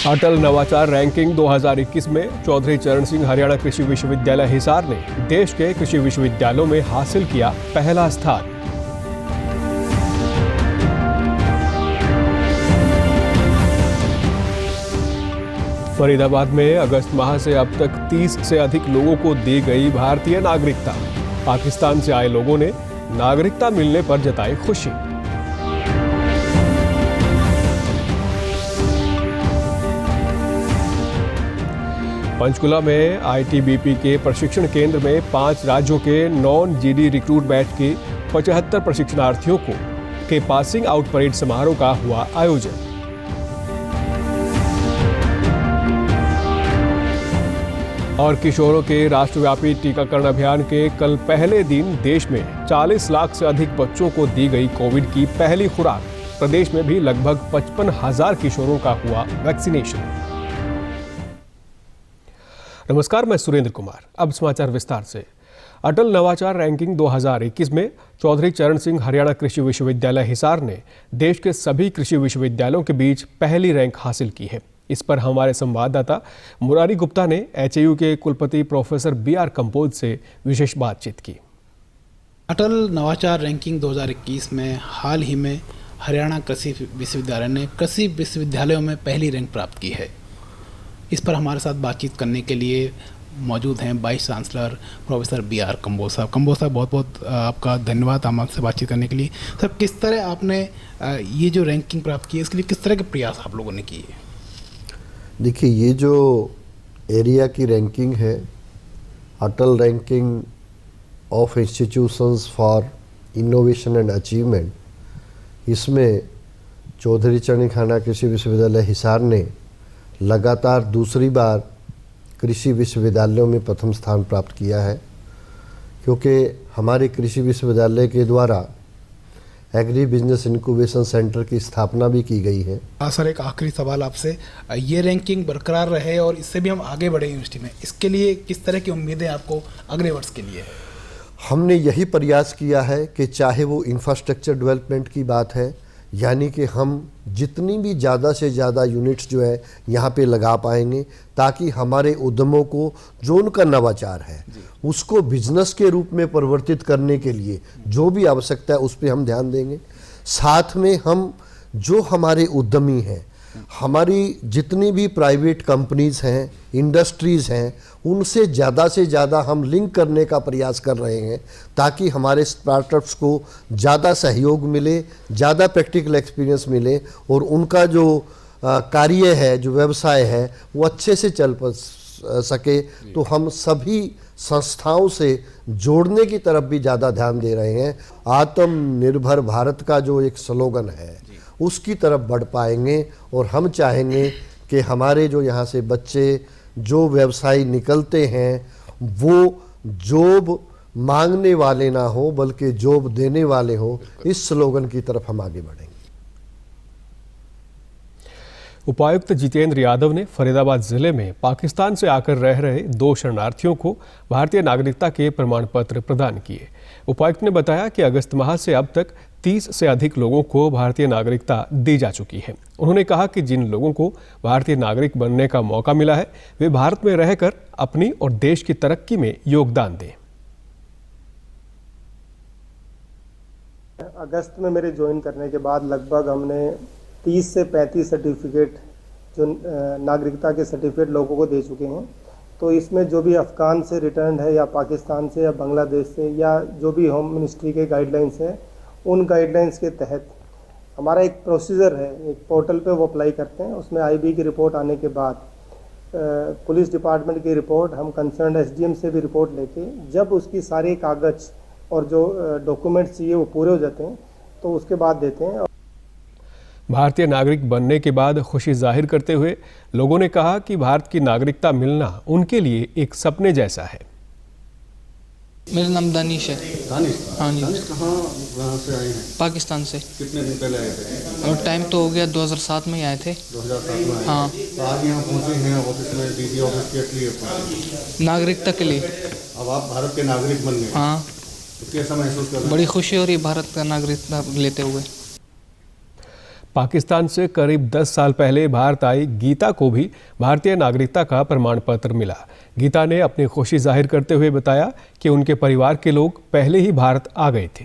अटल नवाचार रैंकिंग 2021 में चौधरी चरण सिंह हरियाणा कृषि विश्वविद्यालय हिसार ने देश के कृषि विश्वविद्यालयों में हासिल किया पहला स्थान। फरीदाबाद में अगस्त माह से अब तक 30 से अधिक लोगों को दी गई भारतीय नागरिकता। पाकिस्तान से आए लोगों ने नागरिकता मिलने पर जताई खुशी। पंचकुला में आईटीबीपी के प्रशिक्षण केंद्र में 5 राज्यों के नॉन जीडी रिक्रूट बैच के 75 प्रशिक्षणार्थियों के पासिंग आउट परेड समारोह का हुआ आयोजन। और किशोरों के राष्ट्रव्यापी टीकाकरण अभियान के कल पहले दिन देश में 40 लाख से अधिक बच्चों को दी गई कोविड की पहली खुराक। प्रदेश में भी लगभग 55,000 किशोरों का हुआ वैक्सीनेशन। नमस्कार, मैं सुरेंद्र कुमार। अब समाचार विस्तार से। अटल नवाचार रैंकिंग 2021 में चौधरी चरण सिंह हरियाणा कृषि विश्वविद्यालय हिसार ने देश के सभी कृषि विश्वविद्यालयों के बीच पहली रैंक हासिल की है। इस पर हमारे संवाददाता मुरारी गुप्ता ने एचएयू के कुलपति प्रोफेसर बीआर कंबोज से विशेष बातचीत की। अटल नवाचार रैंकिंग 2021 में हाल ही में हरियाणा कृषि विश्वविद्यालय ने कृषि विश्वविद्यालयों में पहली रैंक प्राप्त की है। इस पर हमारे साथ बातचीत करने के लिए मौजूद हैं vice chancellor professor B R Kamboj साहब। कंबोज साहब, बहुत बहुत आपका धन्यवाद हम आपसे बातचीत करने के लिए। सर, किस तरह आपने ये जो रैंकिंग प्राप्त की है, इसके लिए किस तरह के प्रयास आप लोगों ने किए? देखिए, ये जो एरिया की रैंकिंग है, Atal ranking of institutions for innovation and achievement, इसमें चौधरी चरण हरियाणा कृषि विश्वविद्यालय हिसार ने लगातार दूसरी बार कृषि विश्वविद्यालयों में प्रथम स्थान प्राप्त किया है, क्योंकि हमारे कृषि विश्वविद्यालय के द्वारा एग्री बिजनेस इंक्यूबेशन सेंटर की स्थापना भी की गई है। सर, एक आखिरी सवाल आपसे, ये रैंकिंग बरकरार रहे और इससे भी हम आगे बढ़े यूनिवर्सिटी में, इसके लिए किस तरह की उम्मीदें आपको अगले वर्ष के लिए है? हमने यही प्रयास किया है कि चाहे वो इंफ्रास्ट्रक्चर डेवलपमेंट की बात है, यानी कि हम जितनी भी ज़्यादा से ज़्यादा यूनिट्स जो है यहाँ पे लगा पाएंगे, ताकि हमारे उद्यमों को जो उनका नवाचार है उसको बिजनेस के रूप में परिवर्तित करने के लिए जो भी आवश्यकता है उस पर हम ध्यान देंगे। साथ में हम जो हमारे उद्यमी हैं, हमारी जितनी भी प्राइवेट कंपनीज हैं, इंडस्ट्रीज़ हैं, उनसे से ज़्यादा हम लिंक करने का प्रयास कर रहे हैं, ताकि हमारे स्टार्टअप्स को ज़्यादा सहयोग मिले, ज़्यादा प्रैक्टिकल एक्सपीरियंस मिले और उनका जो कार्य है, जो व्यवसाय है, वो अच्छे से चल सके। तो हम सभी संस्थाओं से जोड़ने की तरफ भी ज़्यादा ध्यान दे रहे हैं। आत्मनिर्भर भारत का जो एक स्लोगन है उसकी तरफ बढ़ पाएंगे और हम चाहेंगे कि हमारे जो यहाँ से बच्चे जो व्यवसाय निकलते हैं वो जॉब मांगने वाले ना हो बल्कि जॉब देने वाले हो। इस स्लोगन की तरफ हम आगे बढ़ेंगे। उपायुक्त जितेंद्र यादव ने फरीदाबाद जिले में पाकिस्तान से आकर रह रहे 2 शरणार्थियों को भारतीय नागरिकता के प्रमाण पत्र प्रदान किए। उपायुक्त ने बताया कि अगस्त माह से अब तक 30 से अधिक लोगों को भारतीय नागरिकता दी जा चुकी है। उन्होंने कहा कि जिन लोगों को भारतीय नागरिक बनने का मौका मिला है वे भारत में रहकर अपनी और देश की तरक्की में योगदान दें। अगस्त में मेरे ज्वाइन करने के बाद लगभग हमने 30 से 35 सर्टिफिकेट जो नागरिकता के सर्टिफिकेट लोगों को दे चुके हैं। तो इसमें जो भी अफ़गान से रिटर्न है या पाकिस्तान से या बांग्लादेश से या जो भी होम मिनिस्ट्री के गाइडलाइंस हैं, उन गाइडलाइंस के तहत हमारा एक प्रोसीजर है, एक पोर्टल पे वो अप्लाई करते हैं। उसमें आईबी की रिपोर्ट आने के बाद पुलिस डिपार्टमेंट की रिपोर्ट, हम कंसर्न एसडीएम से भी रिपोर्ट लेके जब उसकी सारे कागज़ और जो डॉक्यूमेंट्स चाहिए वो पूरे हो जाते हैं तो उसके बाद देते हैं। भारतीय नागरिक बनने के बाद खुशी जाहिर करते हुए लोगों ने कहा कि भारत की नागरिकता मिलना उनके लिए एक सपने जैसा है। मेरा नाम दानिश है। दानिश? हाँ जी। दानिश कहाँ से आए हैं? पाकिस्तान से। कितने दिन पहले आए थे? और टाइम तो हो गया 2007 में ही आए थे। 2007 में आए? हाँ। तो आज यहाँ पहुँचे हैं ऑफिस में, डीजी ऑफिस के लिए पहुँचे? नागरिकता के लिए। अब आप भारत के नागरिक बन गए? हाँ। तो कैसा महसूस कर रहे हैं? बड़ी खुशी हो रही है भारत का नागरिकता लेते हुए। पाकिस्तान से करीब 10 साल पहले भारत आई गीता को भी भारतीय नागरिकता का प्रमाण पत्र मिला। गीता ने अपनी खुशी जाहिर करते हुए बताया कि उनके परिवार के लोग पहले ही भारत आ गए थे।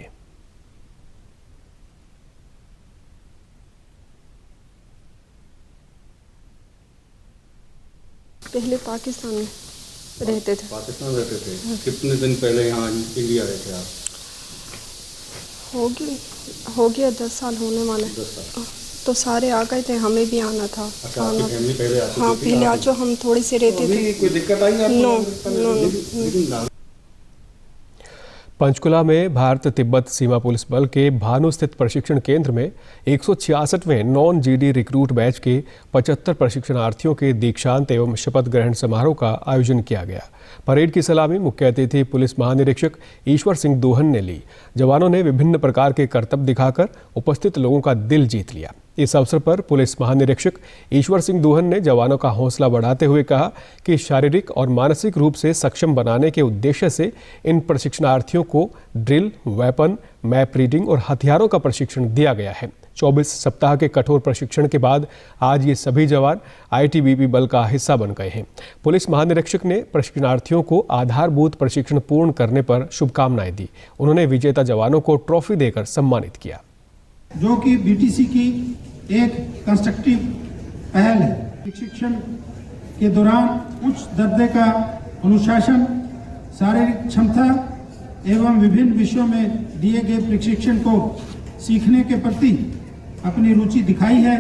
पहले पाकिस्तान में रहते थे। पाकिस्तान रहते थे? कितने दिन पहले यहाँ इंडिया आए थे आप? हो गया 10 साल होने वाले। 10 साल। तो सारे आ गए थे, हमें भी आना था। अच्छा, आपकी फैमिली पहले आती थी? हाँ, पहले आज जो हम थोड़ी से रहते थे। कोई दिक्कत आई आपको? नो। पंचकुला में भारत तिब्बत सीमा पुलिस बल के भानु स्थित प्रशिक्षण केंद्र में 166वें नॉन जीडी रिक्रूट बैच के 75 प्रशिक्षणार्थियों के दीक्षांत एवं शपथ ग्रहण समारोह का आयोजन किया गया। परेड की सलामी मुख्य अतिथि पुलिस महानिरीक्षक ईश्वर सिंह दोहन ने ली। जवानों ने विभिन्न प्रकार के करतब दिखाकर उपस्थित लोगों का दिल जीत लिया। इस अवसर पर पुलिस महानिरीक्षक ईश्वर सिंह दोहन ने जवानों का हौसला बढ़ाते हुए कहा कि शारीरिक और मानसिक रूप से सक्षम बनाने के उद्देश्य से इन प्रशिक्षणार्थियों को ड्रिल, वेपन, मैप रीडिंग और हथियारों का प्रशिक्षण दिया गया है। 24 सप्ताह के कठोर प्रशिक्षण के बाद आज ये सभी जवान आईटीबीपी बल का हिस्सा बन गए हैं। पुलिस महानिरीक्षक ने प्रशिक्षणार्थियों को आधारभूत प्रशिक्षण पूर्ण करने पर शुभकामनाएं दी। उन्होंने विजेता जवानों को ट्रॉफी देकर सम्मानित किया। जो कि बीटीसी की एक कंस्ट्रक्टिव पहल है। प्रशिक्षण के दौरान उच्च दर्जे का अनुशासन, शारीरिक क्षमता एवं विभिन्न विषयों में दिए गए प्रशिक्षण को सीखने के प्रति अपनी रुचि दिखाई है,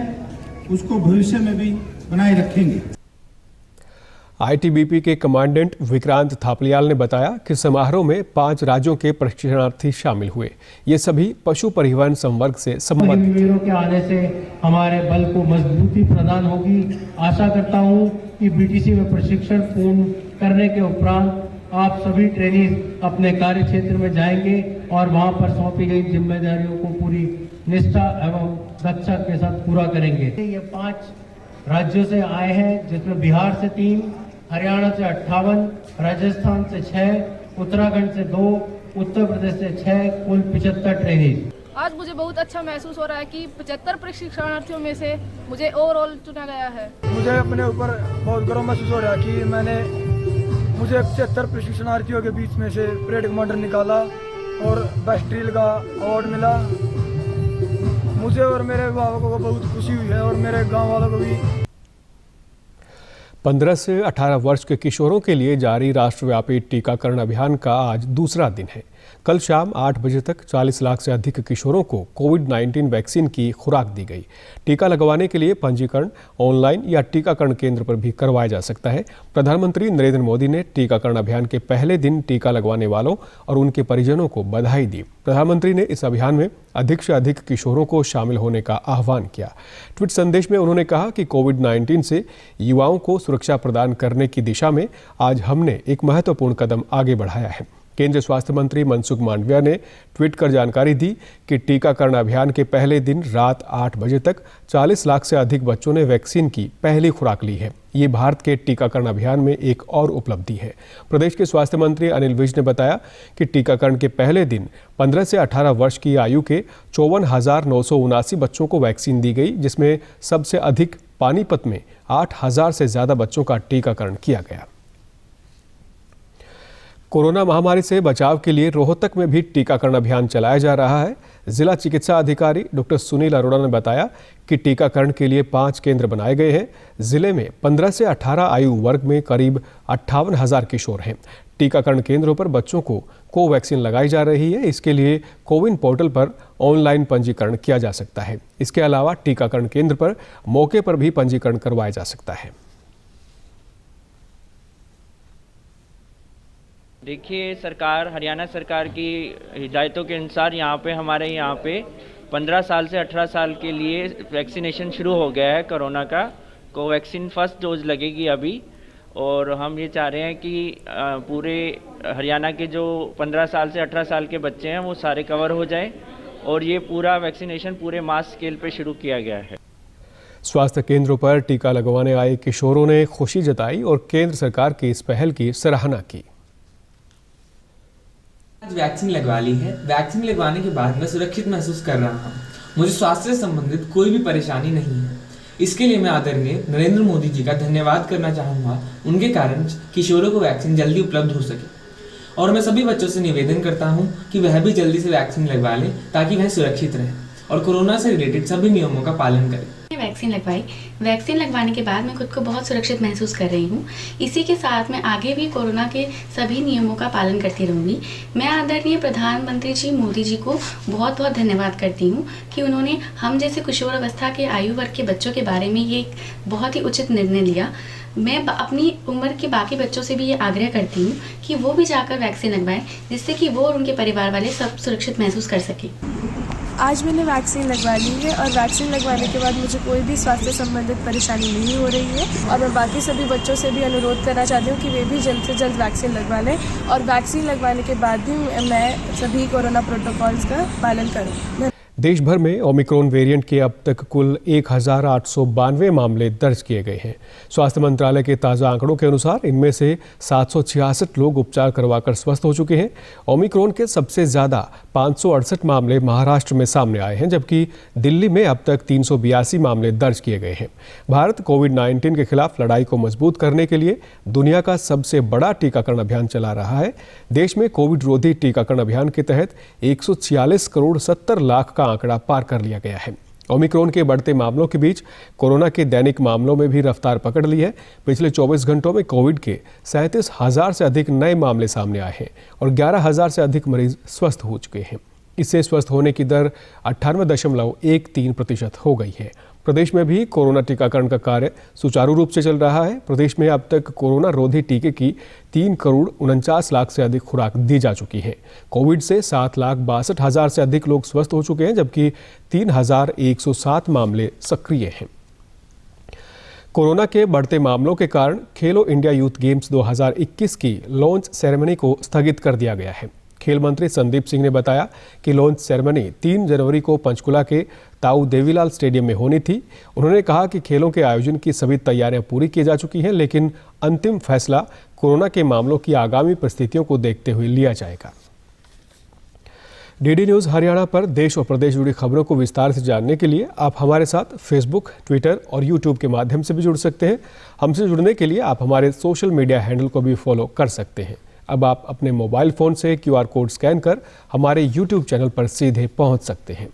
उसको भविष्य में भी बनाए रखेंगे। आईटीबीपी के कमांडेंट विक्रांत थापलियाल ने बताया कि समारोह में 5 राज्यों के प्रशिक्षणार्थी शामिल हुए। ये सभी पशु परिवहन संवर्ग से संबंधित वीरों के आने से हमारे बल को मजबूती प्रदान होगी। आशा करता हूं कि बीटीसी में प्रशिक्षण पूर्ण करने के उपरांत आप सभी ट्रेनीज अपने कार्य क्षेत्र में जाएंगे और वहां पर सौंपी गई जिम्मेदारियों को पूरी निष्ठा एवं दक्षता के साथ पूरा करेंगे। ये 5 राज्यों से आए हैं, जिसमें बिहार से 3, हरियाणा से 58, राजस्थान से 6, उत्तराखंड से 2, उत्तर प्रदेश से 6, कुल 75 ट्रेनीज। आज मुझे बहुत अच्छा महसूस हो रहा है कि 75 प्रशिक्षणार्थियों में से मुझे ओवरऑल चुना गया है। मुझे अपने ऊपर बहुत गर्व महसूस हो रहा है कि मुझे 75 प्रशिक्षणार्थियों के बीच में से परेड कमांडर निकाला और बेस्ट ड्रिल का अवार्ड मिला। मुझे और मेरे अभिभावकों को बहुत खुशी हुई है और मेरे गांव वालों को भी। 15 से 18 वर्ष के किशोरों के लिए जारी राष्ट्रव्यापी टीकाकरण अभियान का आज दूसरा दिन है। कल शाम 8 बजे तक 40 लाख से अधिक किशोरों को कोविड-19 वैक्सीन की खुराक दी गई। टीका लगवाने के लिए पंजीकरण ऑनलाइन या टीकाकरण केंद्र पर भी करवाया जा सकता है। प्रधानमंत्री नरेंद्र मोदी ने टीकाकरण अभियान के पहले दिन टीका लगवाने वालों और उनके परिजनों को बधाई दी। प्रधानमंत्री ने इस अभियान में अधिक से अधिक किशोरों को शामिल होने का आह्वान किया। ट्वीट संदेश में उन्होंने कहा कि कोविड-19 से युवाओं को सुरक्षा प्रदान करने की दिशा में आज हमने एक महत्वपूर्ण कदम आगे बढ़ाया है। केंद्रीय स्वास्थ्य मंत्री मनसुख मांडविया ने ट्वीट कर जानकारी दी कि टीकाकरण अभियान के पहले दिन रात 8 बजे तक 40 लाख से अधिक बच्चों ने वैक्सीन की पहली खुराक ली है। ये भारत के टीकाकरण अभियान में एक और उपलब्धि है। प्रदेश के स्वास्थ्य मंत्री अनिल विज ने बताया कि टीकाकरण के पहले दिन 15 से 18 वर्ष की आयु के 54,979 बच्चों को वैक्सीन दी गई, जिसमें सबसे अधिक पानीपत में 8,000 से ज़्यादा बच्चों का टीकाकरण किया गया। कोरोना महामारी से बचाव के लिए रोहतक में भी टीकाकरण अभियान चलाया जा रहा है। जिला चिकित्सा अधिकारी डॉक्टर सुनील अरोड़ा ने बताया कि टीकाकरण के लिए 5 केंद्र बनाए गए हैं। जिले में 15 से 18 आयु वर्ग में करीब 58,000 किशोर हैं। टीकाकरण केंद्रों पर बच्चों को कोवैक्सीन लगाई जा रही है। इसके लिए कोविन पोर्टल पर ऑनलाइन पंजीकरण किया जा सकता है। इसके अलावा टीकाकरण केंद्र पर मौके पर भी पंजीकरण करवाया जा सकता है। देखिए, हरियाणा सरकार की हिदायतों के अनुसार हमारे यहाँ पे 15 साल से 18 साल के लिए वैक्सीनेशन शुरू हो गया है। कोरोना का कोवैक्सीन फर्स्ट डोज लगेगी अभी, और हम ये चाह रहे हैं कि पूरे हरियाणा के जो 15 साल से 18 साल के बच्चे हैं वो सारे कवर हो जाएं और ये पूरा वैक्सीनेशन पूरे मास स्केल पे शुरू किया गया है। स्वास्थ्य केंद्रों पर टीका लगवाने आए किशोरों ने खुशी जताई और केंद्र सरकार की इस पहल की सराहना की। आज वैक्सीन लगवा ली है। वैक्सीन लगवाने के बाद मैं सुरक्षित महसूस कर रहा हूँ। मुझे स्वास्थ्य से संबंधित कोई भी परेशानी नहीं है। इसके लिए मैं आदरणीय नरेंद्र मोदी जी का धन्यवाद करना चाहूँगा। उनके कारण किशोरों को वैक्सीन जल्दी उपलब्ध हो सके और मैं सभी बच्चों से निवेदन करता हूँ कि वह भी जल्दी से वैक्सीन लगवा लें ताकि वह सुरक्षित रहे और कोरोना से रिलेटेड सभी नियमों का पालन करें। वैक्सीन लगवाई। वैक्सीन लगवाने के बाद मैं खुद को बहुत सुरक्षित महसूस कर रही हूँ। इसी के साथ मैं आगे भी कोरोना के सभी नियमों का पालन करती रहूँगी। मैं आदरणीय प्रधानमंत्री जी मोदी जी को बहुत बहुत धन्यवाद करती हूँ कि उन्होंने हम जैसे किशोर अवस्था के आयु वर्ग के बच्चों के बारे में ये बहुत ही उचित निर्णय लिया। मैं अपनी उम्र के बाकी बच्चों से भी ये आग्रह करती हूँ कि वो भी जाकर वैक्सीन लगवाएं, जिससे कि वो और उनके परिवार वाले सब सुरक्षित महसूस कर सकें। आज मैंने वैक्सीन लगवा ली है और वैक्सीन लगवाने के बाद मुझे कोई भी स्वास्थ्य संबंधित परेशानी नहीं हो रही है और मैं बाकी सभी बच्चों से भी अनुरोध करना चाहती हूँ कि वे भी जल्द से जल्द वैक्सीन लगवा लें और वैक्सीन लगवाने के बाद भी मैं सभी कोरोना प्रोटोकॉल्स का पालन करूँ। देश भर में ओमिक्रॉन वेरिएंट के अब तक कुल 1892 मामले दर्ज किए गए हैं। स्वास्थ्य मंत्रालय के ताज़ा आंकड़ों के अनुसार इनमें से 766 लोग उपचार करवाकर स्वस्थ हो चुके हैं। ओमिक्रॉन के सबसे ज़्यादा 568 मामले महाराष्ट्र में सामने आए हैं, जबकि दिल्ली में अब तक 382 मामले दर्ज किए गए हैं। भारत कोविड-19 के खिलाफ लड़ाई को मजबूत करने के लिए दुनिया का सबसे बड़ा टीकाकरण अभियान चला रहा है। देश में कोविड रोधी टीकाकरण अभियान के तहत 146 करोड़ 70 लाख का आंकड़ा पार कर लिया गया है। ओमिक्रॉन के बढ़ते मामलों के बीच कोरोना के दैनिक मामलों में भी रफ्तार पकड़ ली है। पिछले 24 घंटों में कोविड के 37,000 से अधिक नए मामले सामने आए हैं और 11,000 से अधिक मरीज स्वस्थ हो चुके हैं। इससे स्वस्थ होने की दर 98.13% हो गई है। प्रदेश में भी कोरोना टीकाकरण का कार्य सुचारू रूप से चल रहा है। प्रदेश में अब तक कोरोना रोधी टीके की 3 करोड़ 49 लाख से अधिक खुराक दी जा चुकी है। कोविड से 7,62,000 से अधिक लोग स्वस्थ हो चुके हैं, जबकि 3,107 मामले सक्रिय हैं। कोरोना के बढ़ते मामलों के कारण खेलो इंडिया यूथ गेम्स 2021 की लॉन्च सेरेमनी को स्थगित कर दिया गया है। खेल मंत्री संदीप सिंह ने बताया कि लॉन्च सेरेमनी 3 जनवरी को पंचकुला के ताऊ देवीलाल स्टेडियम में होनी थी। उन्होंने कहा कि खेलों के आयोजन की सभी तैयारियां पूरी की जा चुकी हैं, लेकिन अंतिम फैसला कोरोना के मामलों की आगामी परिस्थितियों को देखते हुए लिया जाएगा। डीडी न्यूज़ हरियाणा पर देश और प्रदेश जुड़ी खबरों को विस्तार से जानने के लिए आप हमारे साथ फेसबुक, ट्विटर और यूट्यूब के माध्यम से भी जुड़ सकते हैं। हमसे जुड़ने के लिए आप हमारे सोशल मीडिया हैंडल को भी फॉलो कर सकते हैं। अब आप अपने मोबाइल फ़ोन से QR कोड स्कैन कर हमारे YouTube चैनल पर सीधे पहुंच सकते हैं।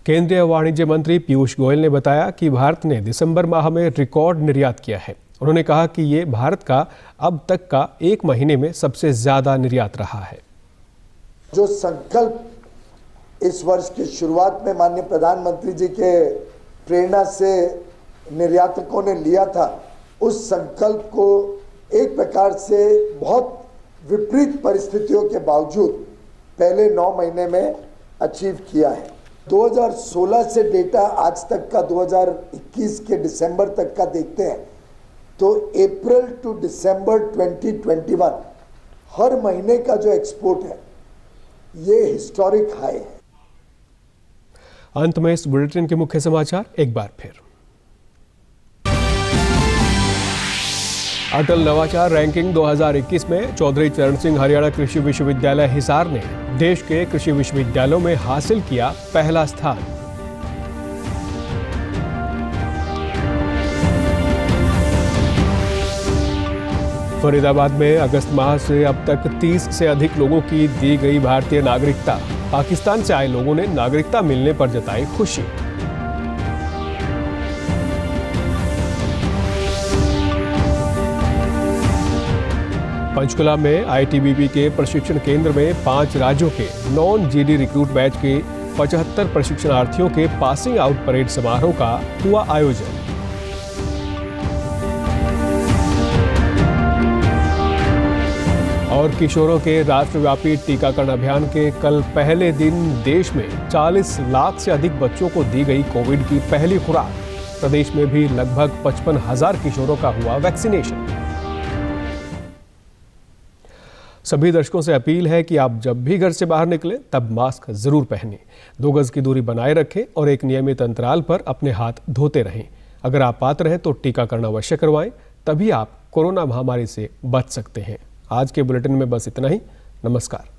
केंद्रीय वाणिज्य मंत्री पीयूष गोयल ने बताया कि भारत ने दिसंबर माह में रिकॉर्ड निर्यात किया है। उन्होंने कहा कि ये भारत का अब तक का 1 महीने में सबसे ज़्यादा निर्यात रहा है। जो संकल्प इस वर्ष की शुरुआत में माननीय प्रधानमंत्री जी के प्रेरणा से निर्यातकों ने लिया था, उस संकल्प को एक प्रकार से बहुत विपरीत परिस्थितियों के बावजूद पहले 9 महीने में अचीव किया है। 2016 से डेटा आज तक का 2021 के दिसंबर तक का देखते हैं तो अप्रैल टू दिसंबर 2021 हर महीने का जो एक्सपोर्ट है ये हिस्टोरिक हाई है। अंत में इस बुलेटिन के मुख्य समाचार एक बार फिर। अटल नवाचार रैंकिंग 2021 में चौधरी चरण सिंह हरियाणा कृषि विश्वविद्यालय हिसार ने देश के कृषि विश्वविद्यालयों में हासिल किया पहला स्थान। फरीदाबाद में अगस्त माह से अब तक 30 से अधिक लोगों की दी गई भारतीय नागरिकता। पाकिस्तान से आए लोगों ने नागरिकता मिलने पर जताई खुशी। पंचकुला में ITBP के प्रशिक्षण केंद्र में 5 राज्यों के नॉन GD रिक्रूट बैच के 75 प्रशिक्षणार्थियों के पासिंग आउट परेड समारोह का हुआ आयोजन। और किशोरों के राष्ट्रव्यापी टीकाकरण अभियान के कल पहले दिन देश में 40 लाख से अधिक बच्चों को दी गई कोविड की पहली खुराक। प्रदेश में भी लगभग 55,000 किशोरों का हुआ वैक्सीनेशन। सभी दर्शकों से अपील है कि आप जब भी घर से बाहर निकलें तब मास्क जरूर पहनें, 2 गज की दूरी बनाए रखें और एक नियमित अंतराल पर अपने हाथ धोते रहें। अगर आप पात्र हैं तो टीकाकरण अवश्य करवाएं, तभी आप कोरोना महामारी से बच सकते हैं। आज के बुलेटिन में बस इतना ही। नमस्कार।